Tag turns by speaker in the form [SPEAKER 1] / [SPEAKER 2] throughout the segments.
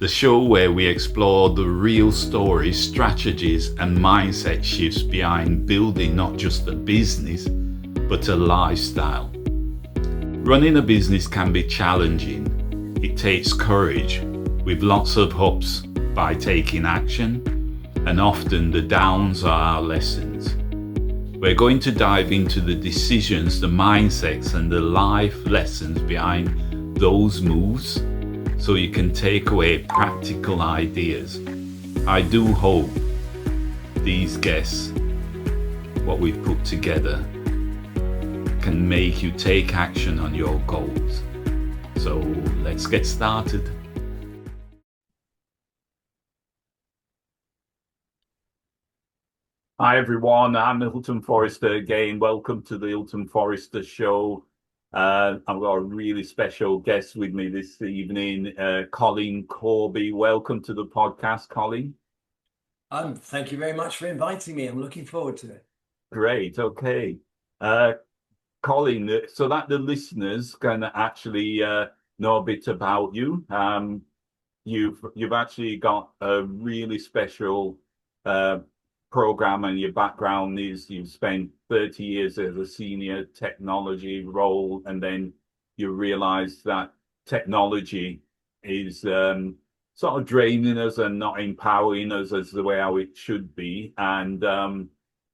[SPEAKER 1] the show where we explore the real stories, strategies, and mindset shifts behind building not just a business, but a lifestyle. Running a business can be challenging. It takes courage, with lots of ups by taking action, and often the downs are our lessons. We're going to dive into the decisions, the mindsets, and the life lessons behind those moves so you can take away practical ideas. I do hope these guests, what we've put together, can make you take action on your goals. So let's get started. Hi everyone, I'm Hylton Forrester again. Welcome to the Hylton Forrester Show. I've got a really special guest with me this evening, Colin Corby. Welcome to the podcast, Colin.
[SPEAKER 2] Thank you very much for inviting me. I'm looking forward to it.
[SPEAKER 1] Great, okay. Colin, so that the listeners can actually know a bit about you. You've actually got a really special program, and your background is you've spent 30 years as a senior technology role, and then you realize that technology is sort of draining us and not empowering us as the way how it should be. And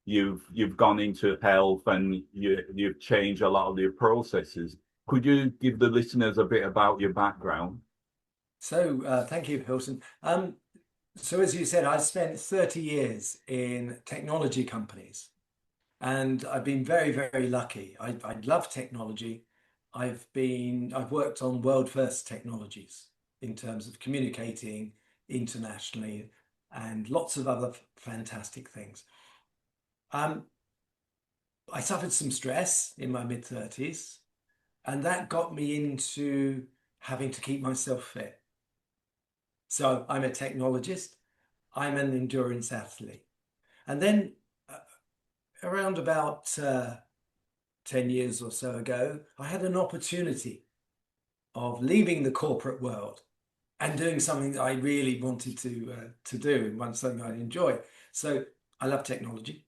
[SPEAKER 1] you've gone into health, and you've changed a lot of your processes. Could you give the listeners a bit about your background?
[SPEAKER 2] So thank you, Hilton. So as you said, I spent 30 years in technology companies, and I've been very, very lucky. I love technology. I've worked on world first technologies in terms of communicating internationally and lots of other fantastic things. I suffered some stress in my mid-30s, and that got me into having to keep myself fit. So I'm a technologist, I'm an endurance athlete. And then around about 10 years or so ago, I had an opportunity of leaving the corporate world and doing something that I really wanted to do, and something I enjoy. So I love technology,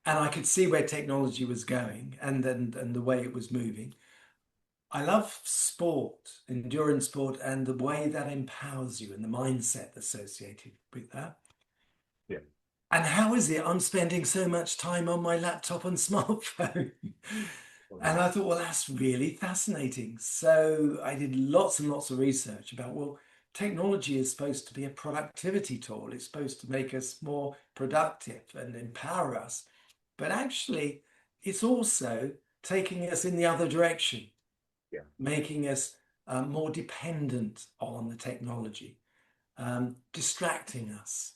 [SPEAKER 2] and I could see where technology was going and the way it was moving. I love sport, endurance sport, and the way that empowers you and the mindset associated with that.
[SPEAKER 1] Yeah.
[SPEAKER 2] And how is it I'm spending so much time on my laptop and smartphone? And I thought, well, that's really fascinating. So I did lots and lots of research about, well, technology is supposed to be a productivity tool. It's supposed to make us more productive and empower us. But actually, it's also taking us in the other direction.
[SPEAKER 1] Yeah.
[SPEAKER 2] Making us more dependent on the technology, distracting us,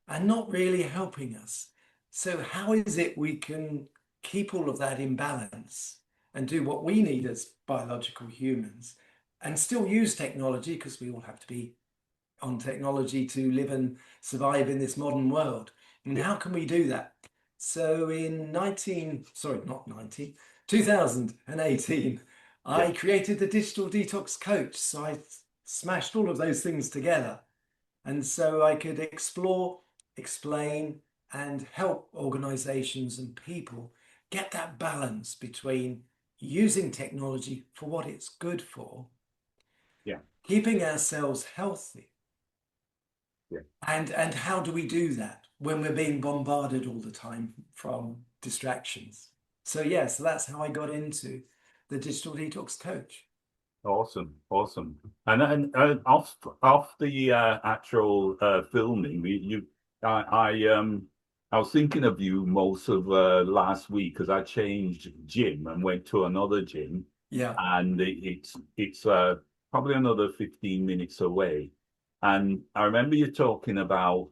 [SPEAKER 2] and not really helping us. So how is it we can keep all of that in balance and do what we need as biological humans and still use technology, because we all have to be on technology to live and survive in this modern world? And how can we do that? So in 2018, I created the Digital Detox Coach. So I smashed all of those things together. And so I could explore, explain, and help organizations and people get that balance between using technology for what it's good for, keeping ourselves healthy. And how do we do that when we're being bombarded all the time from distractions? So so that's how I got into the Digital Detox Coach.
[SPEAKER 1] Awesome. And off the actual filming, I was thinking of you most of last week, because I changed gym and went to another gym.
[SPEAKER 2] Yeah.
[SPEAKER 1] And it's probably another 15 minutes away. And I remember you talking about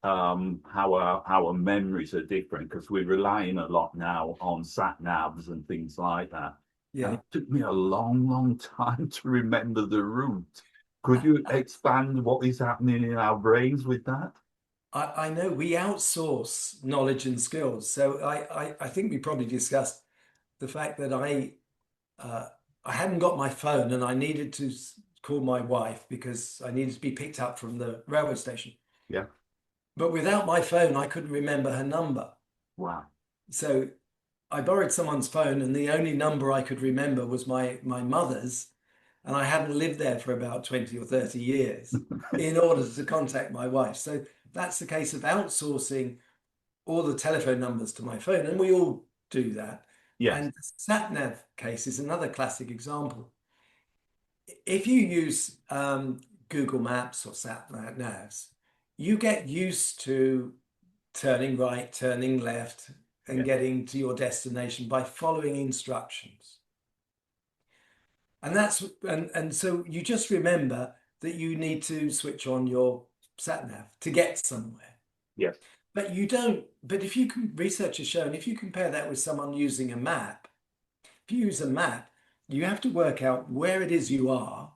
[SPEAKER 1] how our memories are different, because we're relying a lot now on sat navs and things like that. And it took me a long, long time to remember the route. Could you expand what is happening in our brains with that?
[SPEAKER 2] I know we outsource knowledge and skills. So I think we probably discussed the fact that I hadn't got my phone, and I needed to call my wife because I needed to be picked up from the railway station.
[SPEAKER 1] Yeah.
[SPEAKER 2] But without my phone, I couldn't remember her number.
[SPEAKER 1] Wow.
[SPEAKER 2] So I borrowed someone's phone, and the only number I could remember was my mother's, and I hadn't lived there for about 20 or 30 years in order to contact my wife. So that's the case of outsourcing all the telephone numbers to my phone, and we all do that.
[SPEAKER 1] Yes.
[SPEAKER 2] And the sat nav case is another classic example. If you use Google Maps or sat navs, you get used to turning right, turning left, and
[SPEAKER 1] Yeah.
[SPEAKER 2] getting to your destination by following instructions. And so you just remember that you need to switch on your sat nav to get somewhere.
[SPEAKER 1] Yes.
[SPEAKER 2] But you don't, but if you can, research has shown, if you compare that with someone using a map, if you use a map, you have to work out where it is you are,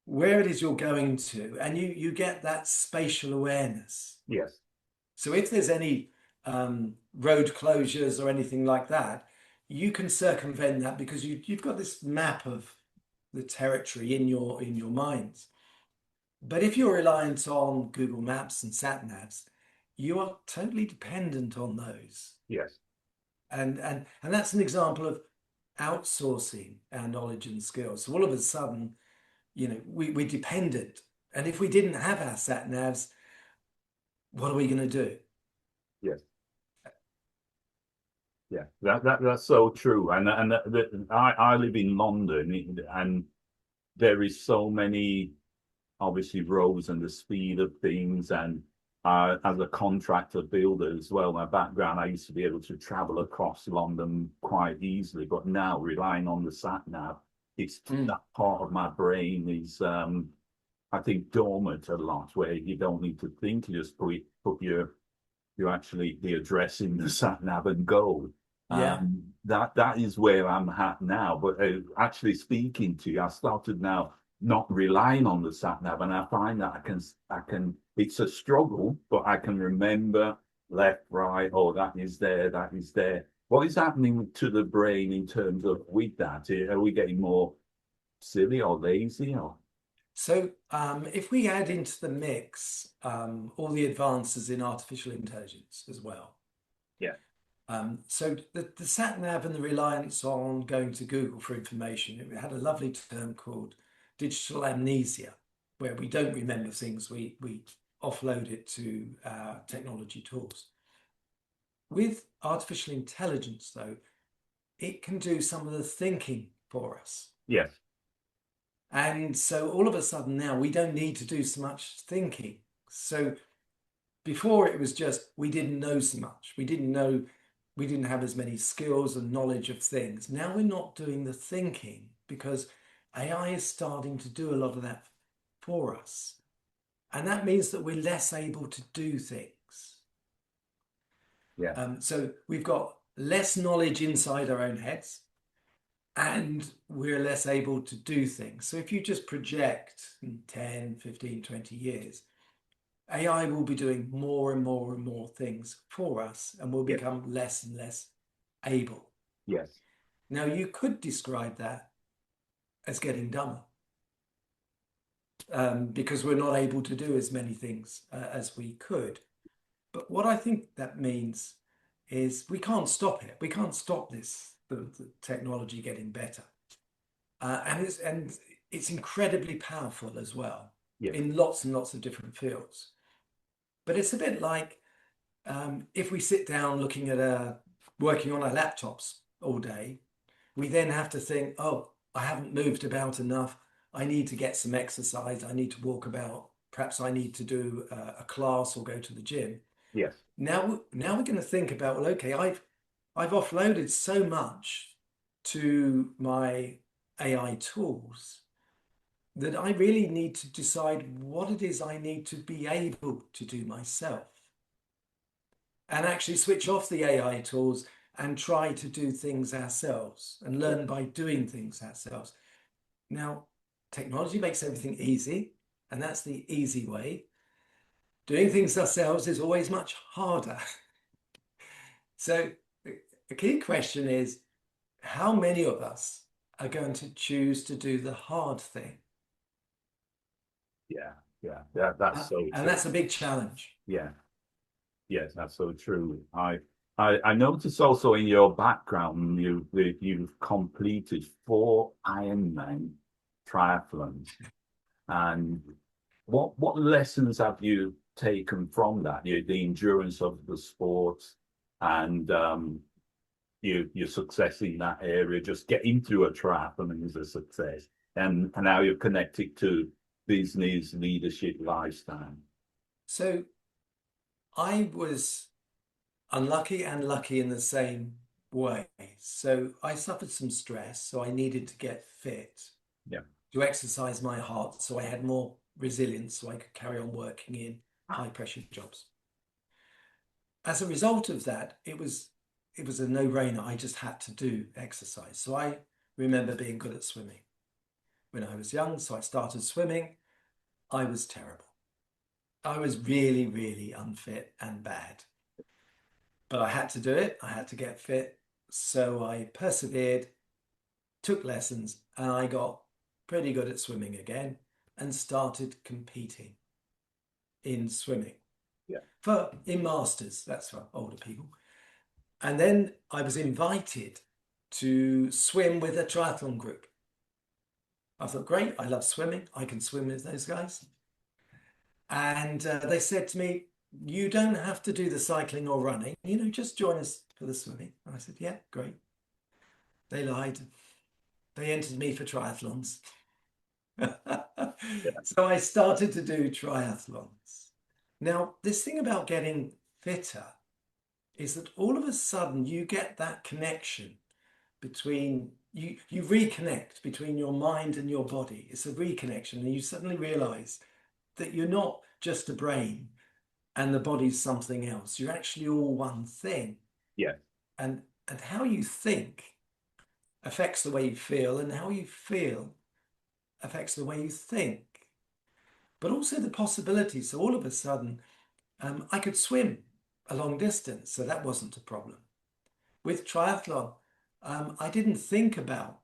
[SPEAKER 2] where it is you're going to, and you get that spatial awareness.
[SPEAKER 1] Yes.
[SPEAKER 2] So if there's any road closures or anything like that, you can circumvent that because you've got this map of the territory in your minds. But if you're reliant on Google Maps and sat navs, you are totally dependent on those.
[SPEAKER 1] Yes.
[SPEAKER 2] And that's an example of outsourcing our knowledge and skills. So all of a sudden, we're dependent. And if we didn't have our sat navs, what are we going to do?
[SPEAKER 1] Yes. Yeah, that's so true. And I live in London, and there is so many, obviously, roads and the speed of things. And as a contractor builder as well, my background, I used to be able to travel across London quite easily. But now, relying on the sat nav, it's that part of my brain is, I think, dormant a lot, where you don't need to think, you just put you actually the address in the sat nav and go.
[SPEAKER 2] Yeah.
[SPEAKER 1] That is where I'm at now. But actually speaking to you, I started now not relying on the sat nav, and I find that I can. It's a struggle, but I can remember left, right. Oh, that is there. That is there. What is happening to the brain in terms of with that? Are we getting more silly or lazy? Or
[SPEAKER 2] So if we add into the mix all the advances in artificial intelligence as well.
[SPEAKER 1] yeah,
[SPEAKER 2] So the sat nav and the reliance on going to Google for information, it had a lovely term called digital amnesia, where we don't remember things, we offload it to technology tools. With artificial intelligence, though, it can do some of the thinking for us.
[SPEAKER 1] yes,
[SPEAKER 2] And so all of a sudden now we don't need to do so much thinking. So before it was just we didn't know so much. We didn't have as many skills and knowledge of things. Now we're not doing the thinking because AI is starting to do a lot of that for us. And that means that we're less able to do things.
[SPEAKER 1] yeah,
[SPEAKER 2] So we've got less knowledge inside our own heads, and we're less able to do things. So if you just project in 10, 15, 20 years, AI will be doing more and more and more things for us, and will
[SPEAKER 1] yes,
[SPEAKER 2] become less and less able.
[SPEAKER 1] yes,
[SPEAKER 2] Now, you could describe that as getting dumber, because we're not able to do as many things as we could. But what I think that means is we can't stop it. We can't stop the technology getting better. And it's incredibly powerful as well
[SPEAKER 1] yes,
[SPEAKER 2] in lots and lots of different fields. But it's a bit like if we sit down looking at working on our laptops all day, we then have to think, oh, I haven't moved about enough. I need to get some exercise. I need to walk about. Perhaps I need to do a class or go to the gym.
[SPEAKER 1] yes,
[SPEAKER 2] Now we're going to think about, well, okay, I've offloaded so much to my AI tools that I really need to decide what it is I need to be able to do myself, and actually switch off the AI tools and try to do things ourselves and
[SPEAKER 1] yeah,
[SPEAKER 2] learn by doing things ourselves. Now, technology makes everything easy, and that's the easy way. Doing things ourselves is always much harder. So the key question is, how many of us are going to choose to do the hard thing?
[SPEAKER 1] Yeah, yeah, that's so
[SPEAKER 2] And
[SPEAKER 1] true.
[SPEAKER 2] that's a big challenge.
[SPEAKER 1] Yeah, yes, that's so true. I noticed also in your background you've completed 4 Ironman triathlons. And what lessons have you taken from that? The endurance of the sport and your success in that area, just getting through a triathlon is a success. And how you're connected to business, leadership, lifestyle.
[SPEAKER 2] So I was unlucky and lucky in the same way. So I suffered some stress, so I needed to get fit
[SPEAKER 1] Yeah,
[SPEAKER 2] to exercise my heart, so I had more resilience, so I could carry on working in high pressure jobs. As a result of that, it was a no-brainer. I just had to do exercise. So I remember being good at swimming when I was young. So I started swimming. I was terrible. I was really, really unfit and bad. But I had to do it. I had to get fit. So I persevered, took lessons, and I got pretty good at swimming again and started competing in swimming
[SPEAKER 1] yeah,
[SPEAKER 2] for in masters. That's for older people. And then I was invited to swim with a triathlon group. I thought, great, I love swimming. I can swim with those guys. And they said to me, you don't have to do the cycling or running, just join us for the swimming. And I said, yeah, great. They lied. They entered me for triathlons.
[SPEAKER 1] yeah,
[SPEAKER 2] So I started to do triathlons. Now, this thing about getting fitter is that all of a sudden you get that connection between you reconnect between your mind and your body. It's a reconnection, and you suddenly realize that you're not just a brain and the body's something else. You're actually all one thing.
[SPEAKER 1] yeah,
[SPEAKER 2] And how you think affects the way you feel, and how you feel affects the way you think. But also the possibility. So all of a sudden, I could swim a long distance, so that wasn't a problem. With triathlon, I didn't think about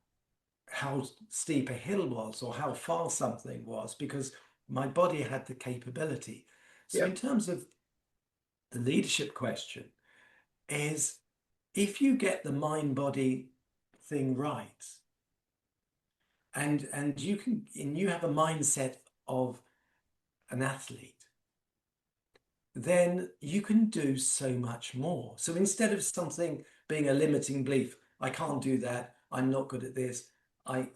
[SPEAKER 2] how steep a hill was or how far something was because my body had the capability. So
[SPEAKER 1] yeah,
[SPEAKER 2] in terms of the leadership question is if you get the mind body thing right and you have a mindset of an athlete, then you can do so much more. So instead of something being a limiting belief, I can't do that, I'm not good at this,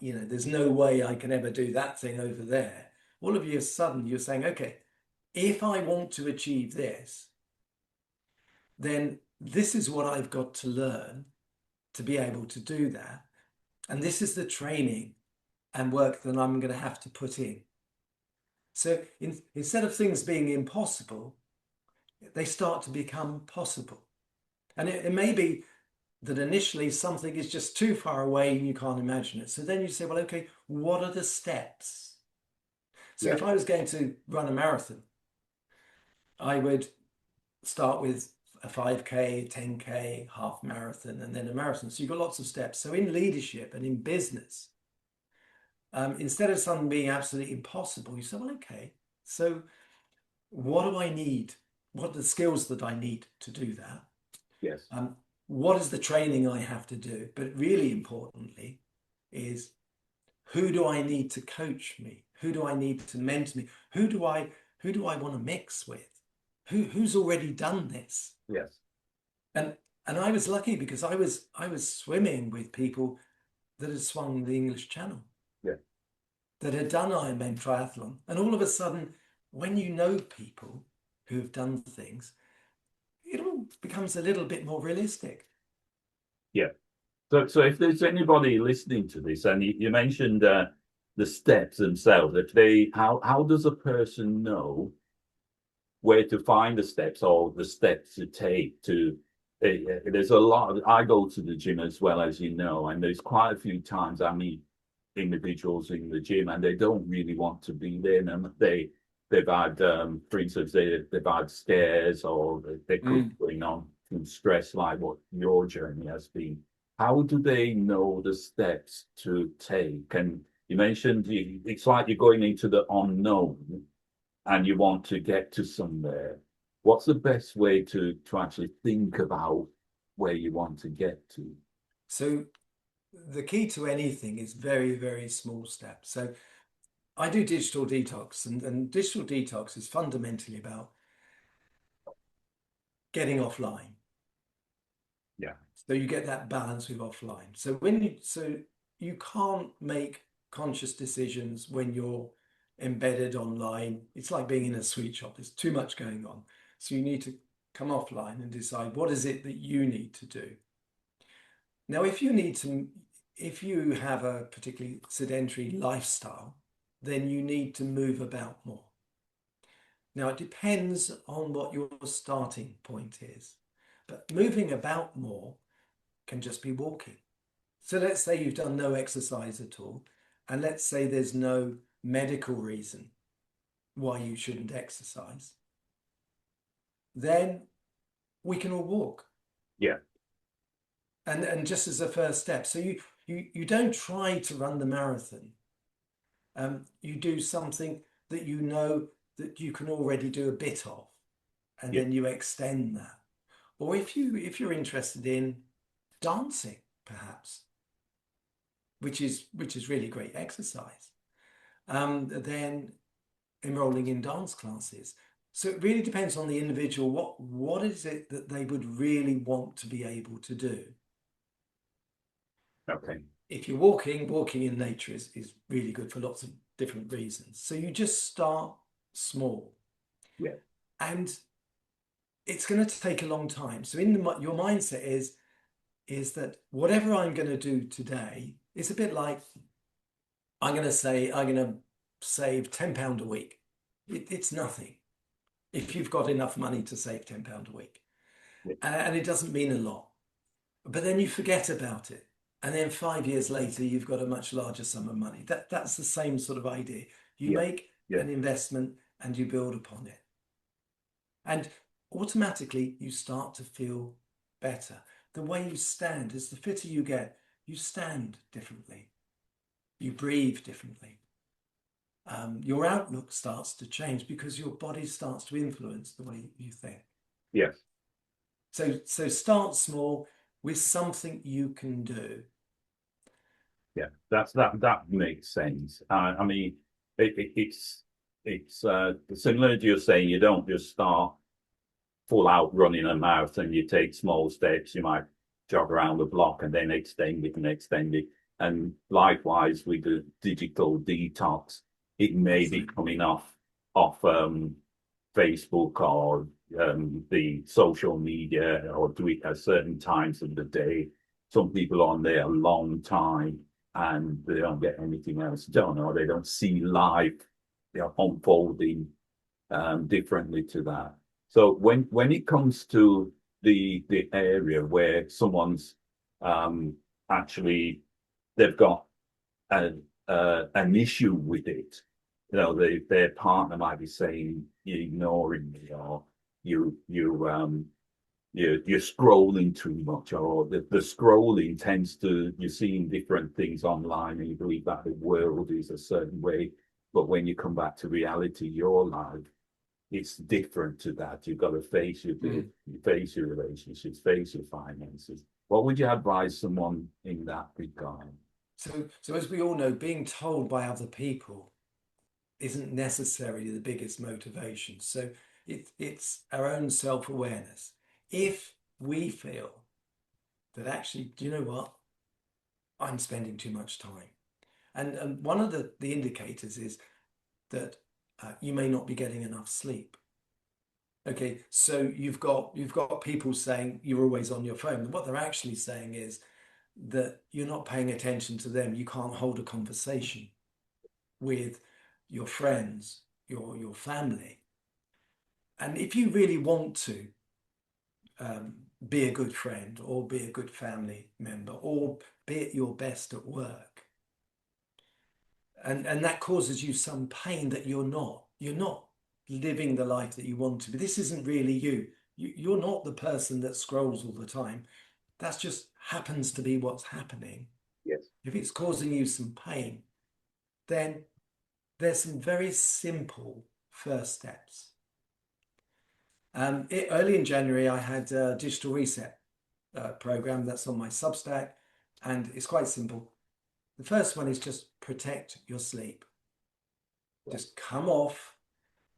[SPEAKER 2] there's no way I can ever do that thing over there. All of you, sudden, you're saying, okay, if I want to achieve this, then this is what I've got to learn to be able to do that. And this is the training and work that I'm going to have to put in. So instead of things being impossible, they start to become possible. And it may be that initially something is just too far away and you can't imagine it. So then you say, well, okay, what are the steps? So
[SPEAKER 1] yeah,
[SPEAKER 2] if I was going to run a marathon, I would start with a 5K, 10K, half marathon, and then a marathon. So you've got lots of steps. So in leadership and in business, instead of something being absolutely impossible, you say, well, okay, so what do I need? What are the skills that I need to do that?
[SPEAKER 1] yes,
[SPEAKER 2] What is the training I have to do? But really importantly is who do I need to coach me? Who do I need to mentor me? Who do I want to mix with? Who's already done this?
[SPEAKER 1] yes,
[SPEAKER 2] And and I was lucky because I was swimming with people that had swum the English Channel,
[SPEAKER 1] yeah,
[SPEAKER 2] that had done Ironman triathlon. And all of a sudden, when you know people who have done things, it all becomes a little bit more realistic.
[SPEAKER 1] yeah. So if there's anybody listening to this, and you mentioned the steps themselves, if they, how does a person know where to find the steps or the steps to take to? There's a lot. I go to the gym as well as you know, and there's quite a few times I meet individuals in the gym, and they don't really want to be there, and they've had, for instance, they've had scares or they could be
[SPEAKER 2] Mm.
[SPEAKER 1] going on through stress, like what your journey has been. How do they know the steps to take? And You mentioned it's like you're going into the unknown and you want to get to somewhere. What's the best way to actually think about where you want to get to?
[SPEAKER 2] So the key to anything is very, very small steps. So I do digital detox, and digital detox is fundamentally about getting offline.
[SPEAKER 1] Yeah,
[SPEAKER 2] So you get that balance with offline. So you can't make conscious decisions when you're embedded online. It's like being in a sweet shop. There's too much going on. So you need to come offline and decide what is it that you need to do. Now, if you have a particularly sedentary lifestyle, then you need to move about more. Now, it depends on what your starting point is, but moving about more can just be walking. So let's say you've done no exercise at all, and let's say there's no medical reason why you shouldn't exercise, then we can all walk.
[SPEAKER 1] yeah,
[SPEAKER 2] And just as a first step. So you don't try to run the marathon. You do something that you know that you can already do a bit of, and
[SPEAKER 1] yeah,
[SPEAKER 2] then you extend that. Or if you're interested in dancing, perhaps, which is really great exercise, then enrolling in dance classes. So it really depends on the individual. What is it that they would really want to be able to do?
[SPEAKER 1] okay,
[SPEAKER 2] If you're walking in nature is really good for lots of different reasons. So you just start small,
[SPEAKER 1] yeah,
[SPEAKER 2] and it's going to take a long time. So your mindset is that whatever I'm going to do today is a bit like I'm going to save £10 a week. It's nothing if you've got enough money to save £10 a week,
[SPEAKER 1] yeah,
[SPEAKER 2] and it doesn't mean a lot. But then you forget about it. And then 5 years later, you've got a much larger sum of money. That's the same sort of idea. You
[SPEAKER 1] yeah,
[SPEAKER 2] make
[SPEAKER 1] yeah,
[SPEAKER 2] an investment and you build upon it. And automatically you start to feel better. The way you stand, as the fitter you get, you stand differently. You breathe differently. Your outlook starts to change because your body starts to influence the way you think.
[SPEAKER 1] yes.
[SPEAKER 2] So start small with something you can do.
[SPEAKER 1] Yeah, that makes sense. I mean, it's similar to you saying you don't just start full out running a marathon. You take small steps. You might jog around the block and then extend it and extend it. And likewise with the digital detox, it may be coming off Facebook or the social media or do it at certain times of the day. Some people are on there a long time and they don't get anything else done or they don't see life, they're unfolding differently to that. So when it comes to the area where someone's actually they've got an issue with it, you know, their partner might be saying you're ignoring me or you're scrolling too much or the scrolling tends to you're seeing different things online and you believe that the world is a certain way, but when you come back to reality, your life, it's different to that. You've got to face your
[SPEAKER 2] Mm.
[SPEAKER 1] face your relationships, face your finances. What would you advise someone in that regard?
[SPEAKER 2] So as we all know, being told by other people isn't necessarily the biggest motivation. So it's our own self-awareness. If we feel that actually, do you know what? I'm spending too much time. And one of the indicators is that you may not be getting enough sleep. Okay, so you've got people saying you're always on your phone. What they're actually saying is that you're not paying attention to them. You can't hold a conversation with your friends, your family. And if you really want to be a good friend or be a good family member or be at your best at work, and that causes you some pain that you're not living the life that you want to. But this isn't really you're not the person that scrolls all the time. That's just happens to be what's happening.
[SPEAKER 1] Yes.
[SPEAKER 2] If it's causing you some pain, then there's some very simple first steps. Early in January, I had a digital reset program that's on my Substack, and it's quite simple. The first one is just protect your sleep. Just come off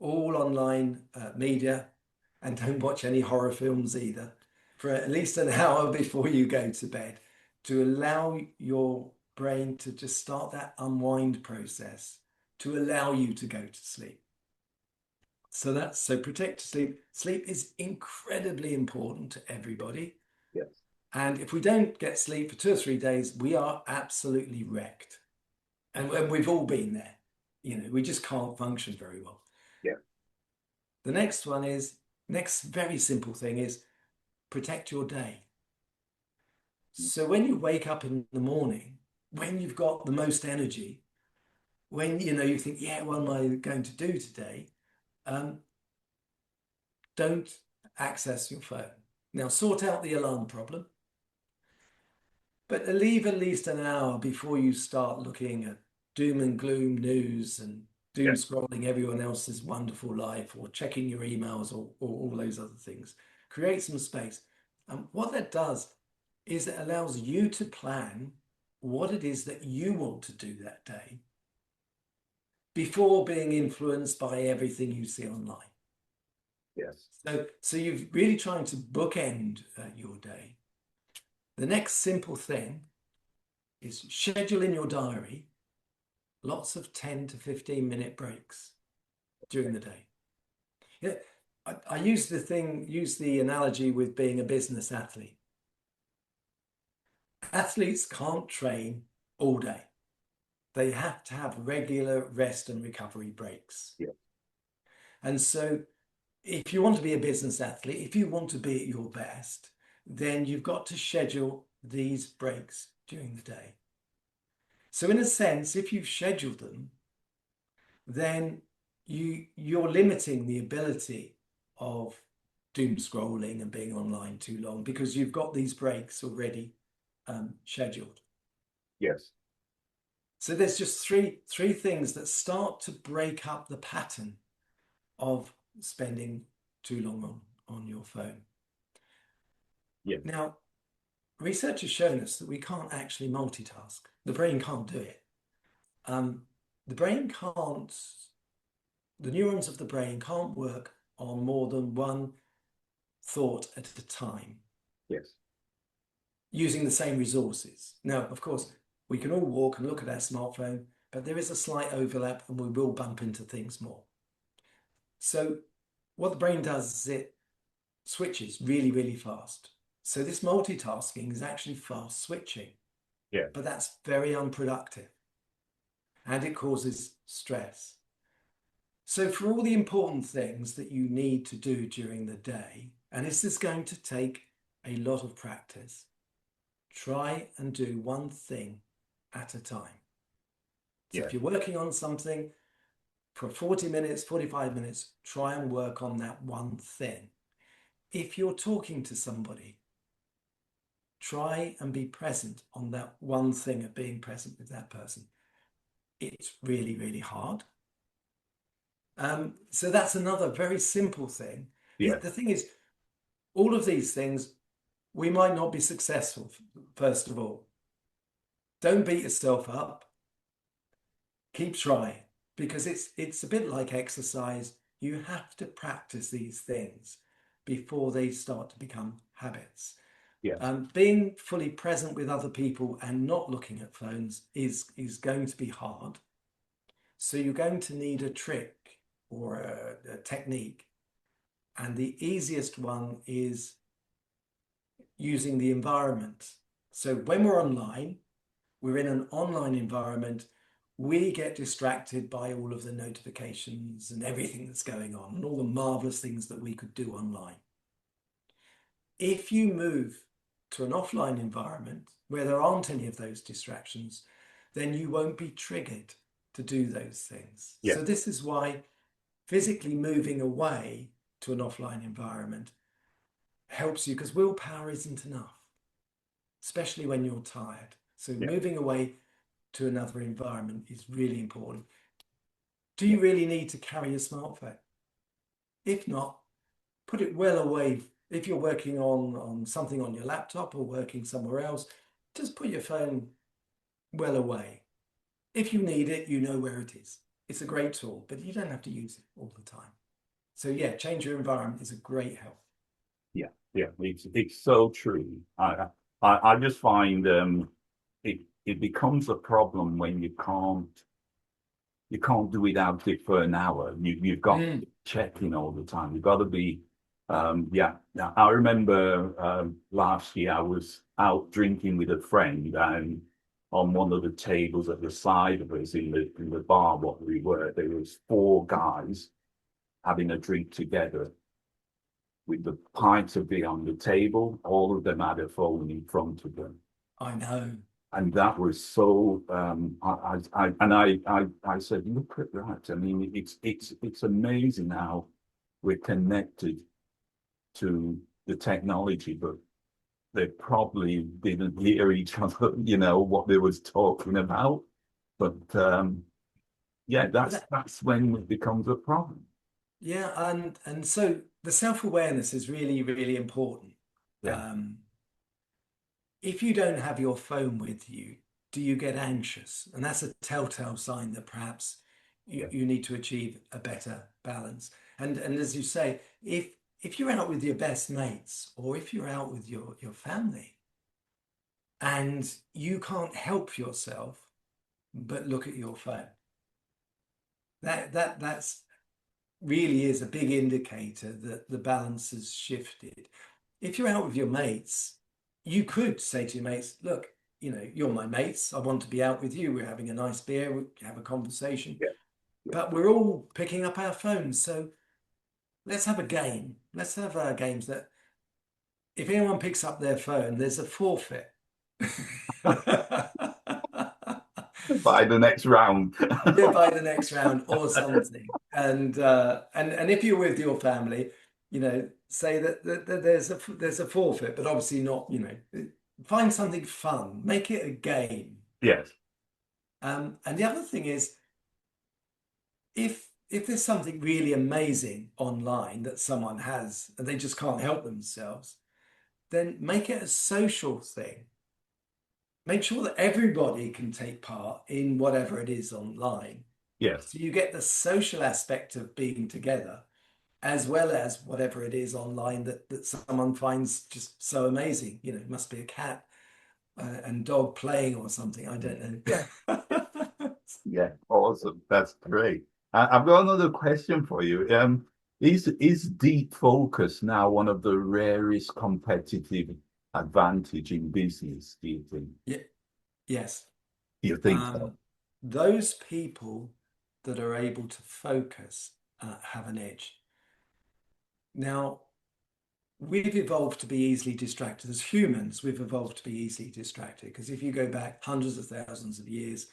[SPEAKER 2] all online media, and don't watch any horror films either for at least an hour before you go to bed, to allow your brain to just start that unwind process to allow you to go to sleep. So protect sleep. Sleep is incredibly important to everybody.
[SPEAKER 3] Yes.
[SPEAKER 2] And if we don't get sleep for 2 or 3 days, we are absolutely wrecked. And we've all been there. We just can't function very well.
[SPEAKER 3] Yeah.
[SPEAKER 2] The next very simple thing is protect your day. So when you wake up in the morning, when you've got the most energy, when you think, yeah, what am I going to do today? Don't access your phone. Now sort out the alarm problem, but leave at least an hour before you start looking at doom and gloom news and doom scrolling everyone else's wonderful life, or checking your emails, or all those other things. Create some space. And what that does is it allows you to plan what it is that you want to do that day before being influenced by everything you see online.
[SPEAKER 3] Yes.
[SPEAKER 2] So you're really trying to bookend your day. The next simple thing is schedule in your diary lots of 10 to 15-minute breaks during the day. Yeah, I use the analogy with being a business athlete. Athletes can't train all day. They have to have regular rest and recovery breaks.
[SPEAKER 3] Yeah.
[SPEAKER 2] And so if you want to be a business athlete, if you want to be at your best, then you've got to schedule these breaks during the day. So in a sense, if you've scheduled them, then you're limiting the ability of doom scrolling and being online too long, because you've got these breaks already scheduled.
[SPEAKER 3] Yes.
[SPEAKER 2] So there's just three things that start to break up the pattern of spending too long on your phone.
[SPEAKER 3] Yeah.
[SPEAKER 2] Now, research has shown us that we can't actually multitask. The brain can't do it. The neurons of the brain can't work on more than one thought at a time.
[SPEAKER 3] Yes.
[SPEAKER 2] Using the same resources. Now, of course, we can all walk and look at our smartphone, but there is a slight overlap and we will bump into things more. So what the brain does is it switches really, really fast. So this multitasking is actually fast switching.
[SPEAKER 3] Yeah.
[SPEAKER 2] But that's very unproductive. And it causes stress. So for all the important things that you need to do during the day, and this is going to take a lot of practice, try and do one thing at a time. So if you're working on something for 40 minutes, 45 minutes, try and work on that one thing. If you're talking to somebody, try and be present on that one thing of being present with that person. It's really, really hard. So that's another very simple thing.
[SPEAKER 3] Yeah.
[SPEAKER 2] The thing is, all of these things, we might not be successful, first of all. Don't beat yourself up. Keep trying, because it's a bit like exercise. You have to practice these things before they start to become habits.
[SPEAKER 3] Yeah.
[SPEAKER 2] Being fully present with other people and not looking at phones is going to be hard. So you're going to need a trick or a technique. And the easiest one is using the environment. So when we're online, we're in an online environment, we get distracted by all of the notifications and everything that's going on and all the marvelous things that we could do online. If you move to an offline environment where there aren't any of those distractions, then you won't be triggered to do those things.
[SPEAKER 3] Yeah.
[SPEAKER 2] So this is why physically moving away to an offline environment helps you, because willpower isn't enough, especially when you're tired. So moving away to another environment is really important. Do you really need to carry a smartphone? If not, put it well away. If you're working on something on your laptop or working somewhere else, just put your phone well away. If you need it, you know where it is. It's a great tool, but you don't have to use it all the time. So yeah, change your environment is a great help.
[SPEAKER 1] Yeah, it's so true. I just find it becomes a problem when you can't do without it for an hour. You've got to check in all the time. You've got to be Now, I remember last year I was out drinking with a friend, and on one of the tables at the side of us in the bar what we were, there was 4 guys having a drink together with the pints of beer on the table. All of them had a phone in front of them.
[SPEAKER 2] I know.
[SPEAKER 1] And that was so. I said, look at that. I mean, it's amazing how we're connected to the technology, but they probably didn't hear each other, what they was talking about. But yeah, that's when it becomes a problem.
[SPEAKER 2] Yeah, and so the self-awareness is really, really important.
[SPEAKER 1] Yeah.
[SPEAKER 2] If you don't have your phone with you, do you get anxious? And that's a telltale sign that perhaps you need to achieve a better balance. And as you say, if you're out with your best mates, or if you're out with your family, and you can't help yourself but look at your phone, that's really is a big indicator that the balance has shifted. If you're out with your mates, you could say to your mates, look, you're my mates. I want to be out with you. We're having a nice beer. We have a conversation.
[SPEAKER 3] Yeah.
[SPEAKER 2] But we're all picking up our phones. So let's have a game. Let's have games that if anyone picks up their phone, there's a forfeit.
[SPEAKER 1] By the next round.
[SPEAKER 2] Yeah, by the next round or something. And if you're with your family, say that there's a forfeit, but obviously not, find something fun, make it a game.
[SPEAKER 1] Yes.
[SPEAKER 2] And the other thing is, if there's something really amazing online that someone has and they just can't help themselves, then make it a social thing. Make sure that everybody can take part in whatever it is online.
[SPEAKER 1] Yes.
[SPEAKER 2] So you get the social aspect of being together, as well as whatever it is online that someone finds just so amazing. It must be a cat and dog playing or something. I don't know.
[SPEAKER 1] Yeah. Yeah, awesome. That's great. I've got another question for you. Is deep focus now one of the rarest competitive advantage in business, do you think?
[SPEAKER 2] Yeah. Yes.
[SPEAKER 1] You think so?
[SPEAKER 2] Those people that are able to focus have an edge. Now, we've evolved to be easily distracted. As humans, we've evolved to be easily distracted, because if you go back hundreds of thousands of years,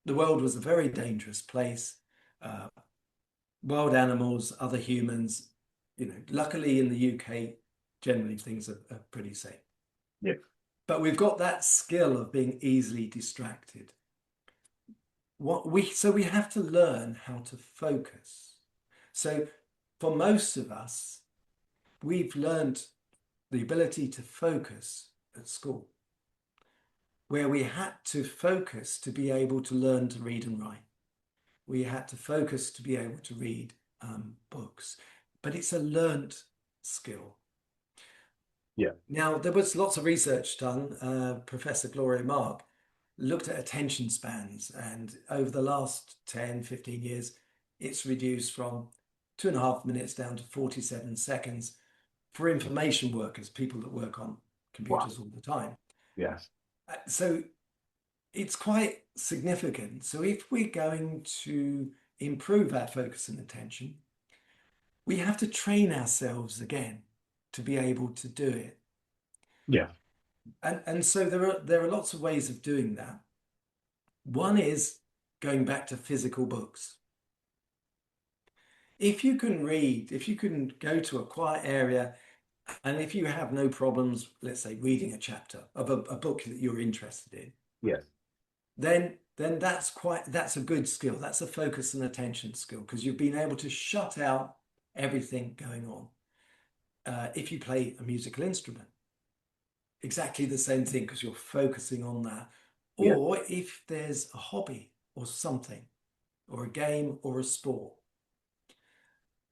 [SPEAKER 2] the world was a very dangerous place. Wild animals, other humans, luckily in the UK, generally things are pretty safe.
[SPEAKER 1] Yeah.
[SPEAKER 2] But we've got that skill of being easily distracted. So we have to learn how to focus. So for most of us, we've learned the ability to focus at school, where we had to focus to be able to learn to read and write. We had to focus to be able to read books, but it's a learnt skill.
[SPEAKER 1] Yeah.
[SPEAKER 2] Now, there was lots of research done. Professor Gloria Mark looked at attention spans, and over the last 10, 15 years, it's reduced from 2.5 minutes down to 47 seconds for information workers, people that work on computers all the time.
[SPEAKER 1] Yes.
[SPEAKER 2] So it's quite significant. So if we're going to improve our focus and attention, we have to train ourselves again to be able to do it.
[SPEAKER 1] Yeah.
[SPEAKER 2] And so there are lots of ways of doing that. One is going back to physical books. If you can read, if you can go to a quiet area, and if you have no problems, let's say reading a chapter of a book that you're interested in,
[SPEAKER 1] Yes.
[SPEAKER 2] then that's a good skill. That's a focus and attention skill, because you've been able to shut out everything going on. If you play a musical instrument, exactly the same thing, because you're focusing on that.
[SPEAKER 3] Yeah.
[SPEAKER 2] Or if there's a hobby or something, or a game or a sport.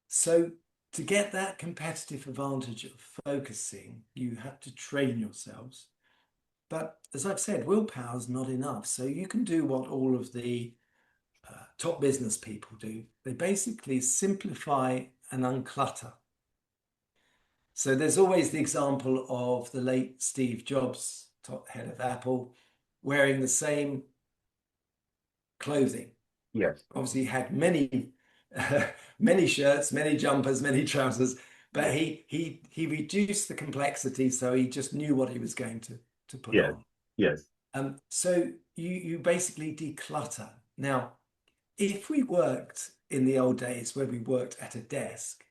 [SPEAKER 2] So to get that competitive advantage of focusing, you have to train yourselves. But as I've said, willpower is not enough. So you can do what all of the top business people do. They basically simplify and unclutter. So there's always the example of the late Steve Jobs, top head of Apple, wearing the same clothing.
[SPEAKER 3] Yes.
[SPEAKER 2] Obviously, he had many shirts, many jumpers, many trousers, but he reduced the complexity, so he just knew what he was going to put
[SPEAKER 3] Yes.
[SPEAKER 2] on.
[SPEAKER 3] Yes.
[SPEAKER 2] So you basically declutter. Now, if we worked in the old days where we worked at a desk,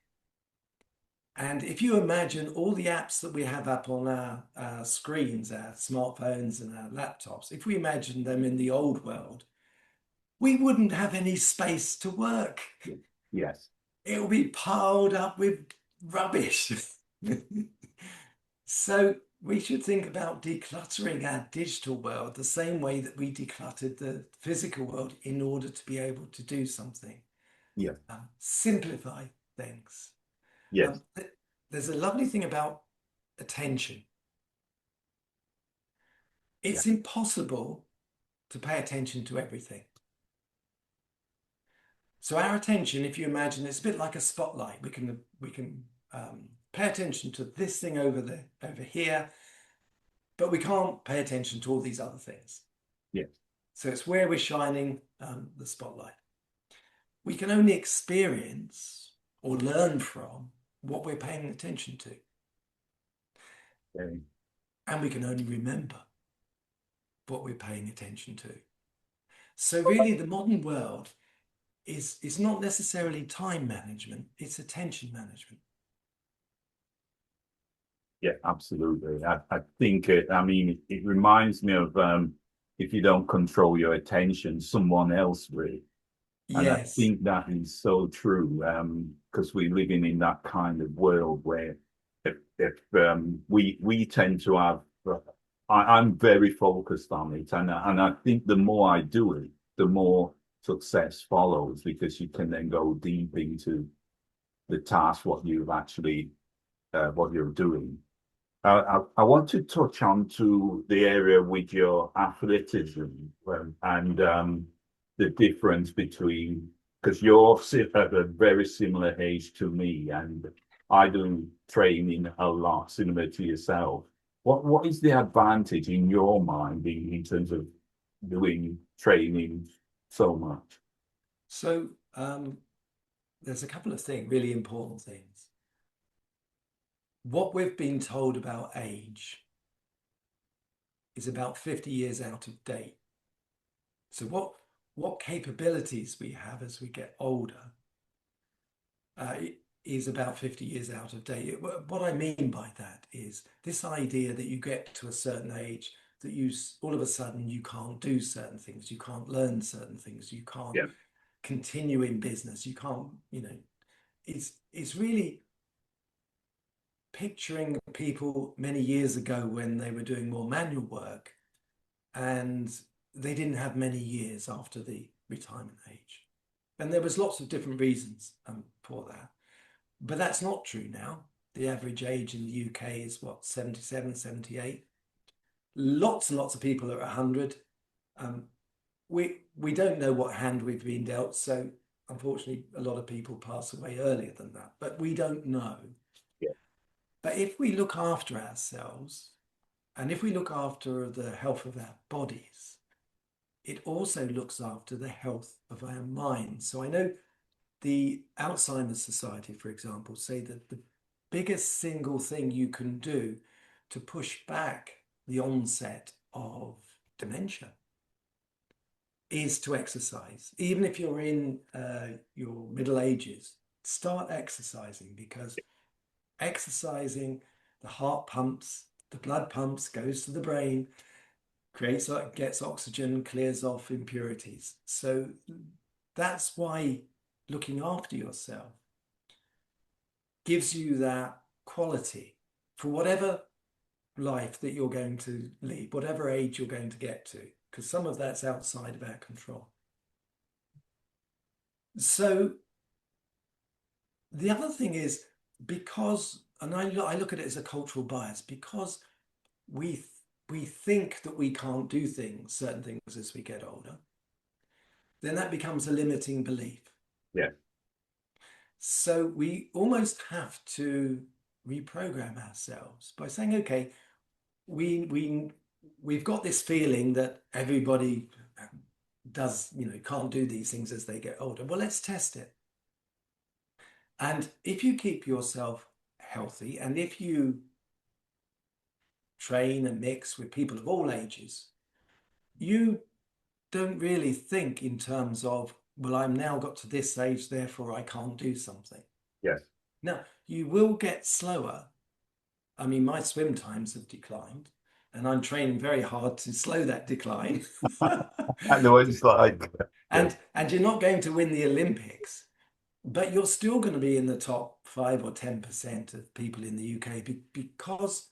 [SPEAKER 2] and if you imagine all the apps that we have up on our screens, our smartphones and our laptops, if we imagine them in the old world, we wouldn't have any space to work.
[SPEAKER 3] Yes.
[SPEAKER 2] It will be piled up with rubbish. So we should think about decluttering our digital world the same way that we decluttered the physical world in order to be able to do something.
[SPEAKER 3] Yes.
[SPEAKER 2] Simplify things.
[SPEAKER 3] Yes.
[SPEAKER 2] There's a lovely thing about attention. It's impossible to pay attention to everything. So our attention, if you imagine, it's a bit like a spotlight. We can pay attention to this thing over here, but we can't pay attention to all these other things.
[SPEAKER 3] Yes.
[SPEAKER 2] So it's where we're shining the spotlight. We can only experience or learn from what we're paying attention to.
[SPEAKER 3] Okay.
[SPEAKER 2] And we can only remember what we're paying attention to. So really the modern world is not necessarily time management, it's attention management.
[SPEAKER 3] Yeah, absolutely. I think it reminds me of if you don't control your attention, someone else will. And I
[SPEAKER 2] Yes.
[SPEAKER 3] think that is so true, because we're living in that kind of world where if we tend to have, I'm very focused on it, and I think the more I do it, the more success follows, because you can then go deep into the task, what you've actually what you're doing. I want to touch on to the area with your athleticism, and the difference between, because you're at a very similar age to me, and I do training a lot similar to yourself. What is the advantage in your mind in terms of doing training so much?
[SPEAKER 2] So there's a couple of things, really important things. What we've been told about age is about 50 years out of date. So what capabilities we have as we get older is about 50 years out of date. What I mean by that is this idea that you get to a certain age, that you all of a sudden you can't do certain things, you can't learn certain things, you can't continue in business, you can't, it's really picturing people many years ago when they were doing more manual work and they didn't have many years after the retirement age. And there was lots of different reasons for that. But that's not true now. The average age in the UK is what, 77, 78? Lots and lots of people are 100. We don't know what hand we've been dealt, so unfortunately a lot of people pass away earlier than that, but we don't know. But if we look after ourselves, and if we look after the health of our bodies, it also looks after the health of our minds. So I know the Alzheimer's Society, for example, say that the biggest single thing you can do to push back the onset of dementia is to exercise. Even if you're in your middle ages, start exercising, because exercising, the heart pumps, the blood pumps, goes to the brain. gets oxygen, clears off impurities. So that's why looking after yourself gives you that quality for whatever life that you're going to lead, whatever age you're going to get to, because some of that's outside of our control. So the other thing is, because, and I look at it as a cultural bias, because we think that we can't do certain things as we get older, then that becomes a limiting belief.
[SPEAKER 3] Yeah.
[SPEAKER 2] So we almost have to reprogram ourselves by saying, okay, we've got this feeling that everybody does, can't do these things as they get older. Well, let's test it. And if you keep yourself healthy, and if you train and mix with people of all ages, you don't really think in terms of, well, I'm now got to this age, therefore I can't do something.
[SPEAKER 3] Yes.
[SPEAKER 2] Now, you will get slower. I mean, my swim times have declined, and I'm training very hard to slow that decline.
[SPEAKER 3] I know what it's like.
[SPEAKER 2] And you're not going to win the Olympics, but you're still going to be in the top 5 or 10% of people in the UK because,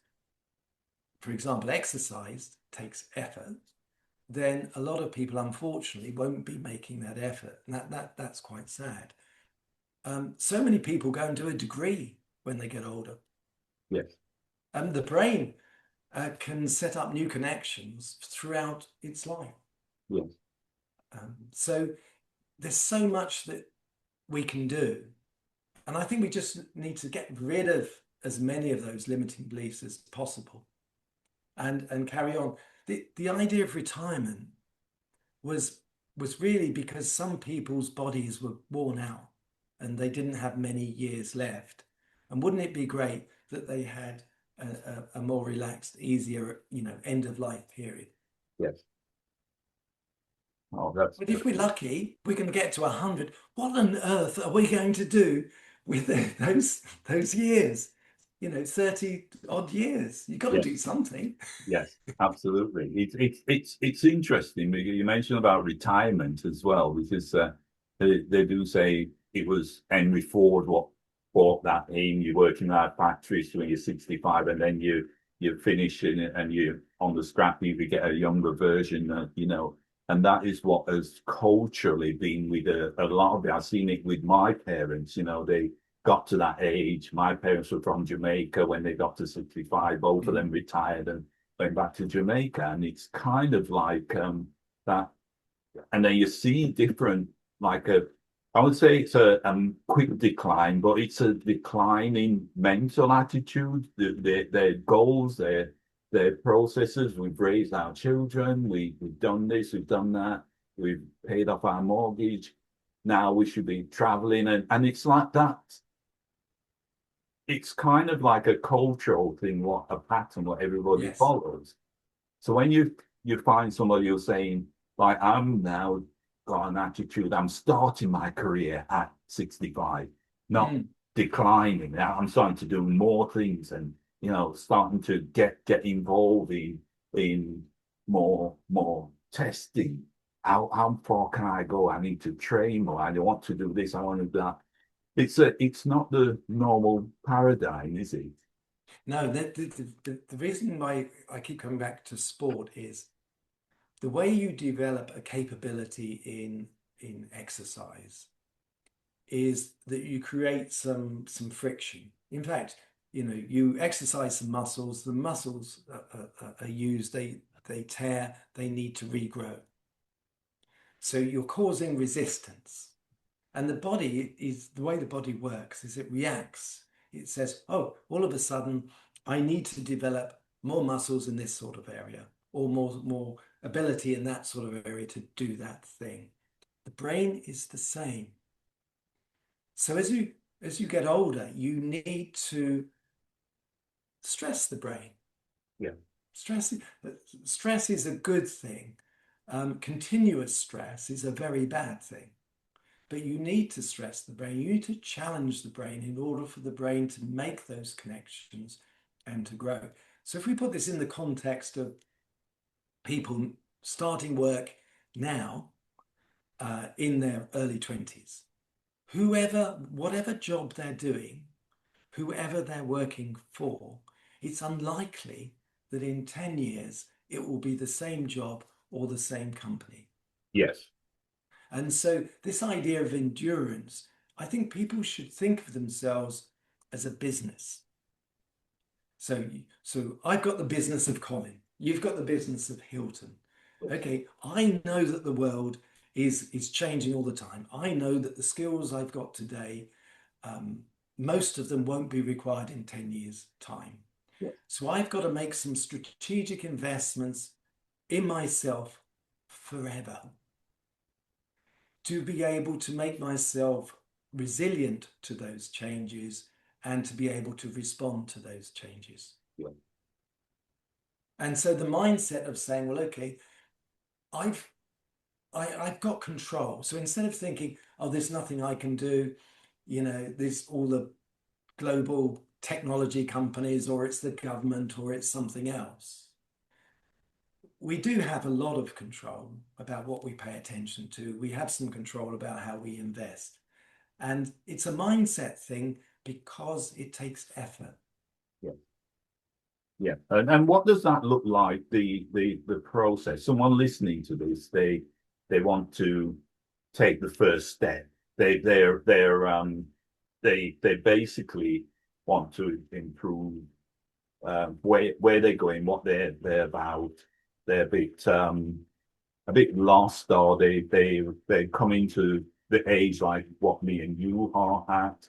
[SPEAKER 2] for example, exercise takes effort. Then a lot of people, unfortunately, won't be making that effort, and that's quite sad. So many people go and do a degree when they get older.
[SPEAKER 3] Yes.
[SPEAKER 2] The brain can set up new connections throughout its life.
[SPEAKER 3] Yes.
[SPEAKER 2] So there's so much that we can do. And I think we just need to get rid of as many of those limiting beliefs as possible and carry on. The idea of retirement was really because some people's bodies were worn out and they didn't have many years left. And wouldn't it be great that they had a more relaxed, easier, end of life period?
[SPEAKER 3] Yes. Oh, that's.
[SPEAKER 2] But if we're lucky, we can get to 100. What on earth are we going to do with those years? 30 odd years. You've got to do something.
[SPEAKER 3] Yes, absolutely. It's interesting. You mentioned about retirement as well, because they do say it was Henry Ford what bought that aim. You're working at factories when you're 65, and then you're finishing it, and you're on the scrap heap. You get a younger version, and that is what has culturally been with a lot of it. I've seen it with my parents. They got to that age. My parents were from Jamaica. When they got to 65, both of them retired and went back to Jamaica. And it's kind of like that. And then you see different, I would say it's a quick decline, but it's a decline in mental attitude, their goals, their processes. We've raised our children, we've done this, we've done that, we've paid off our mortgage. Now we should be traveling, and it's like that. It's kind of like a cultural thing, a pattern, what everybody follows. So when you find somebody who's saying, like, I'm now got an attitude, I'm starting my career at 65, not declining. Now I'm starting to do more things and, starting to get involved in more testing. How far can I go? I need to train more. I want to do this. I want to do that. It's not the normal paradigm, is it?
[SPEAKER 2] No, the reason why I keep coming back to sport is the way you develop a capability in exercise is that you create some friction. In fact, you exercise some muscles, the muscles are used, they tear, they need to regrow. So you're causing resistance. And the body the way the body works is it reacts. It says, oh, all of a sudden, I need to develop more muscles in this sort of area, or more ability in that sort of area to do that thing. The brain is the same. So as you get older, you need to stress the brain.
[SPEAKER 3] Yeah.
[SPEAKER 2] Stress is a good thing. Continuous stress is a very bad thing. But you need to stress the brain. You need to challenge the brain in order for the brain to make those connections and to grow. So if we put this in the context of people starting work now in their early 20s. Whatever job they're doing, whoever they're working for, it's unlikely that in 10 years it will be the same job or the same company.
[SPEAKER 3] Yes.
[SPEAKER 2] And so this idea of endurance, I think people should think of themselves as a business. So I've got the business of Colin. You've got the business of Hylton. Okay, I know that the world is changing all the time. I know that the skills I've got today, most of them won't be required in 10 years' time.
[SPEAKER 3] Yeah.
[SPEAKER 2] So I've got to make some strategic investments in myself forever to be able to make myself resilient to those changes and to be able to respond to those changes.
[SPEAKER 3] Yeah.
[SPEAKER 2] And so the mindset of saying, well, okay, I've got control. So instead of thinking, oh, there's nothing I can do, there's all the global technology companies, or it's the government, or it's something else. We do have a lot of control about what we pay attention to. We have some control about how we invest. And it's a mindset thing because it takes effort.
[SPEAKER 3] Yeah. Yeah. And what does that look like, the process? Someone listening to this, they want to take the first step. They basically want to improve where they're going, what they're about. They're a bit lost, or they come into the age like what me and you are at.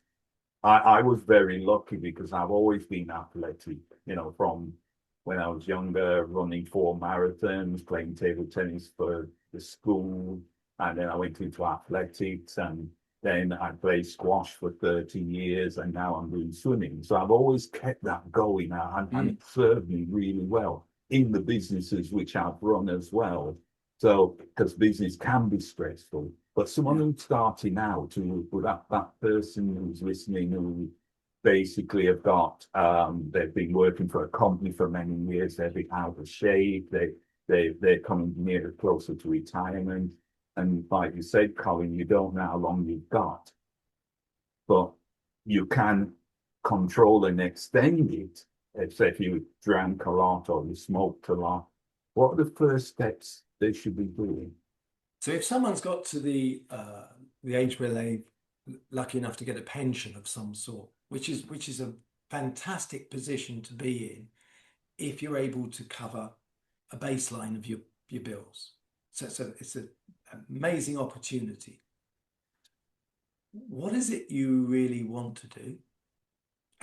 [SPEAKER 3] I was very lucky because I've always been athletic, from when I was younger, running 4 marathons, playing table tennis for the school, and then I went into athletics, and then I played squash for 13 years, and now I'm doing swimming. So I've always kept that going, and it served me really well in the businesses which I've run as well. So, because business can be stressful, but someone who's starting out, that person who's listening, who basically have got, they've been working for a company for many years, they've been out of shape, they're coming near closer to retirement. And like you said, Colin, you don't know how long you've got, but you can control and extend it. If you drank a lot or you smoked a lot, what are the first steps they should be doing?
[SPEAKER 2] So if someone's got to the age where they're lucky enough to get a pension of some sort, which is a fantastic position to be in, if you're able to cover a baseline of your bills. So it's an amazing opportunity. What is it you really want to do?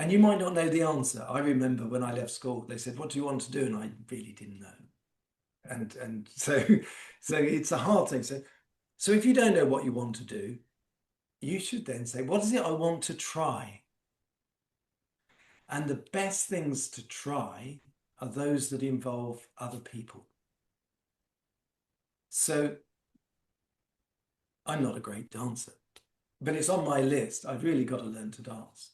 [SPEAKER 2] And you might not know the answer. I remember when I left school, they said, what do you want to do? And I really didn't know. And so it's a hard thing. So if you don't know what you want to do, you should then say, what is it I want to try? And the best things to try are those that involve other people. So I'm not a great dancer, but it's on my list. I've really got to learn to dance.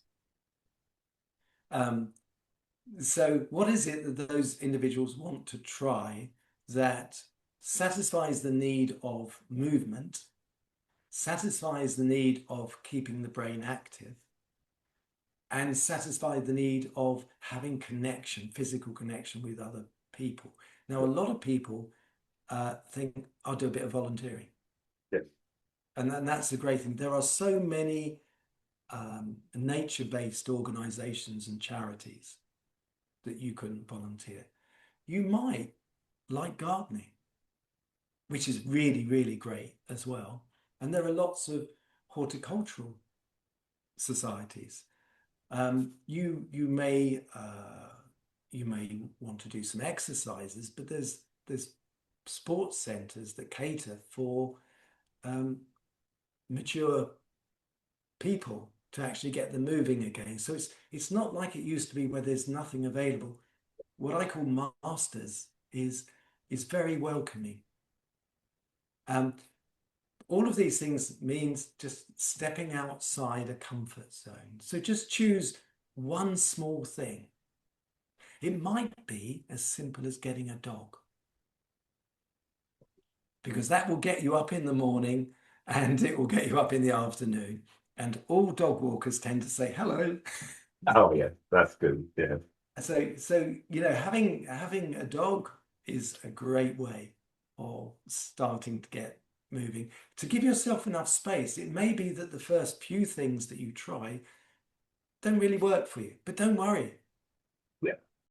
[SPEAKER 2] So what is it that those individuals want to try that satisfies the need of movement, satisfies the need of keeping the brain active, and satisfy the need of having connection, physical connection with other people? Now, a lot of people think, I'll do a bit of volunteering.
[SPEAKER 3] Yes.
[SPEAKER 2] And that's a great thing. There are so many nature-based organizations and charities that you can volunteer. You might like gardening, which is really, really great as well. And there are lots of horticultural societies. You may want to do some exercises, but there's sports centers that cater for mature people to actually get them moving again. So it's not like it used to be where there's nothing available. What I call masters is very welcoming. All of these things means just stepping outside a comfort zone. So just choose one small thing. It might be as simple as getting a dog. because that will get you up in the morning and it will get you up in the afternoon. And all dog walkers tend to say hello.
[SPEAKER 3] Oh yeah, that's good. Yeah.
[SPEAKER 2] So you know, having a dog is a great way of starting to get moving. To give yourself enough space, it may be that the first few things that you try don't really work for you, but don't worry.
[SPEAKER 3] Yeah.